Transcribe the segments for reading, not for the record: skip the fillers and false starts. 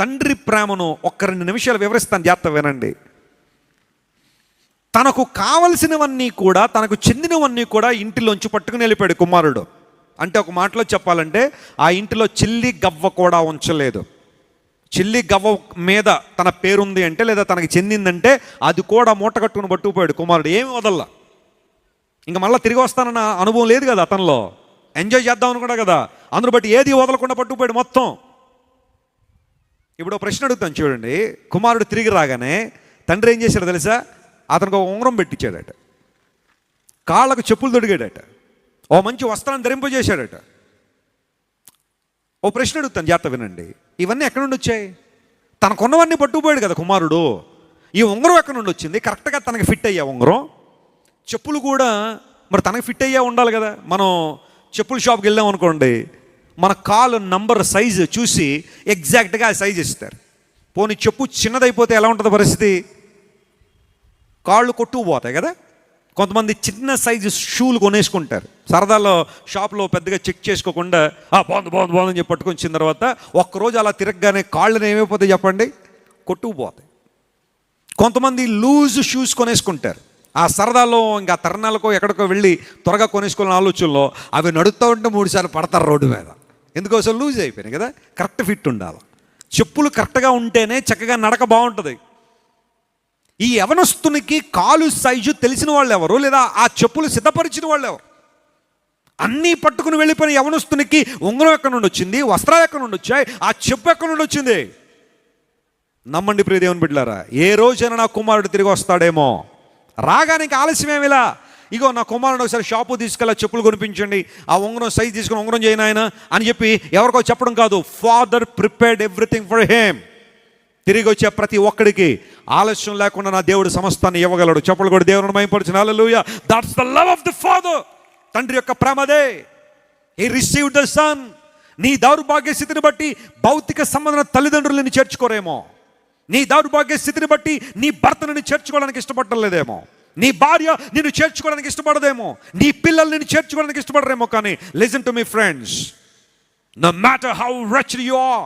తండ్రి ప్రేమను ఒక్క 2 నిమిషాలు వివరిస్తాను, జాగ్రత్త వినండి. తనకు కావలసినవన్నీ కూడా, తనకు చెందినవన్నీ కూడా ఇంటిలోంచి పట్టుకుని వెళ్ళిపోయాడు కుమారుడు. అంటే ఒక మాటలో చెప్పాలంటే ఆ ఇంటిలో చిల్లి గవ్వ కూడా ఉంచలేదు. చిల్లి గవ్వ మీద తన పేరుంది అంటే, లేదా తనకి చెందిందంటే అది కూడా మూట కట్టుకుని పట్టుకుపోయాడు కుమారుడు. ఏమి వదల్లా. ఇంకా మళ్ళీ తిరిగి వస్తానన్న అనుభవం లేదు కదా అతనిలో. ఎంజాయ్ చేద్దాం అనుకున్నా కదా, అందును బట్టి ఏది వదలకుండా పట్టుకుపోయాడు మొత్తం. ఇప్పుడు ప్రశ్న అడుగుతాను చూడండి. కుమారుడు తిరిగి రాగానే తండ్రి ఏం చేశాడు తెలుసా? అతనికి ఒక ఉంగరం పెట్టించాడట, కాళ్ళకు చెప్పులు తొడిగాడట, ఓ మంచి వస్త్రాన్ని ధరింపజేశాడట. ఓ ప్రశ్న అడుగుతాను, జాగ్రత్త వినండి. ఇవన్నీ ఎక్కడి నుండి వచ్చాయి? తనకున్నవన్నీ పట్టుకుపోయాడు కదా కుమారుడు. ఈ ఉంగరం ఎక్కడి నుండి వచ్చింది? కరెక్ట్గా తనకి ఫిట్ అయ్యా ఉంగరం. చెప్పులు కూడా మరి తనకి ఫిట్ అయ్యా ఉండాలి కదా. మనం చెప్పుల షాప్కి వెళ్ళాం అనుకోండి, మన కాలు నంబర్ సైజు చూసి ఎగ్జాక్ట్గా ఆ సైజు ఇస్తారు. పోనీ చెప్పు చిన్నదైపోతే ఎలా ఉంటుంది పరిస్థితి? కాళ్ళు కొట్టుకుపోతాయి కదా. కొంతమంది చిన్న సైజు షూలు కొనేసుకుంటారు సరదాలో, షాప్లో పెద్దగా చెక్ చేసుకోకుండా బాగుంది బాగుంది బాగుందని చెప్పి పట్టుకొని వచ్చిన తర్వాత ఒక్కరోజు అలా తిరగగానే కాళ్ళని ఏమైపోతాయి చెప్పండి? కొట్టుకుపోతాయి. కొంతమంది లూజ్ షూస్ కొనేసుకుంటారు ఆ సరదాలో, ఇంకా తరుణాలకో ఎక్కడికో వెళ్ళి త్వరగా కొనేసుకోవాలని ఆలోచనలో అవి నడుస్తూ ఉంటే 3 సార్లు పడతారు రోడ్డు మీద. ఎందుకోసం? లూజ్ అయిపోయినాయి కదా. కరెక్ట్ ఫిట్ ఉండాలి. చెప్పులు కరెక్ట్గా ఉంటేనే చక్కగా నడక బాగుంటుంది. ఈ యవనస్తునికి కాలు సైజు తెలిసిన వాళ్ళు ఎవరు, లేదా ఆ చెప్పులు సిద్ధపరిచిన వాళ్ళు ఎవరు? అన్నీ పట్టుకుని వెళ్ళిపోయిన యవనస్తునికి ఉంగరం ఎక్కడి నుండి వచ్చింది? వస్త్రాలు ఎక్కడి నుండి వచ్చాయి? ఆ చెప్పు ఎక్కడి నుండి వచ్చింది? నమ్మండి ప్రియ దేవుని బిడ్డలారా, ఏ రోజైనా నా కుమారుడు తిరిగి వస్తాడేమో. రాగానికి ఆలస్యమేమిలా. ఇగో నా కుమారుడు ఒకసారి షాపు తీసుకెళ్ళి చెప్పులు కొనిపించండి, ఆ ఉంగరం సైజు తీసుకుని ఉంగరం చేయను ఆయన అని చెప్పి ఎవరికో చెప్పడం కాదు. Father prepared everything for him. తిరిగి వచ్చే ప్రతి ఒక్కడికి ఆలస్యం లేకుండా నా దేవుడు సమస్తాన్ని ఇవ్వగలడు. చెప్పులు కూడా దేవుని మహిమపరచును. Hallelujah. That's the love of the father. తండ్రి యొక్క ప్రేమదే. He received the son. నీ దౌర్భాగ్య స్థితిని బట్టి భౌతిక సంబంధం తల్లిదండ్రులని చేర్చుకోరేమో. నీ దౌర్భాగ్య స్థితిని బట్టి నీ భర్తను చేర్చుకోవడానికి ఇష్టపడటం లేదేమో. నీ భార్య నిన్ను చేర్చుకోవడానికి ఇష్టపడదేమో. నీ పిల్లలు నిన్ను చేర్చుకోవడానికి ఇష్టపడరేమో. కానీ listen to me friends, no matter how rich you are,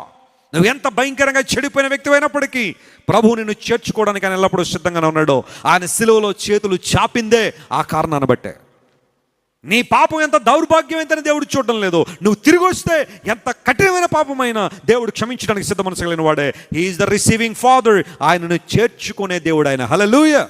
నువ్వు ఎంత భయంకరంగా చెడిపోయిన వ్యక్తి అయినప్పటికీ ప్రభువు నిన్ను చేర్చుకోవడానికి ఆయన ఎల్లప్పుడూ సిద్ధంగానే ఉన్నాడు. ఆయన సిలువలో చేతులు చాపిందే ఆ కారణాన్ని బట్టే. నీ పాపం ఎంత దౌర్భాగ్యమైందని దేవుడు చూడడం లేదు. నువ్వు తిరిగి వస్తే ఎంత కఠినమైన పాపమైనా దేవుడు క్షమించడానికి సిద్ధ మనసు కలిగిన వాడే. He is the receiving father. ఆయనను చేర్చుకునే దేవుడు ఆయన. హల్లెలూయా.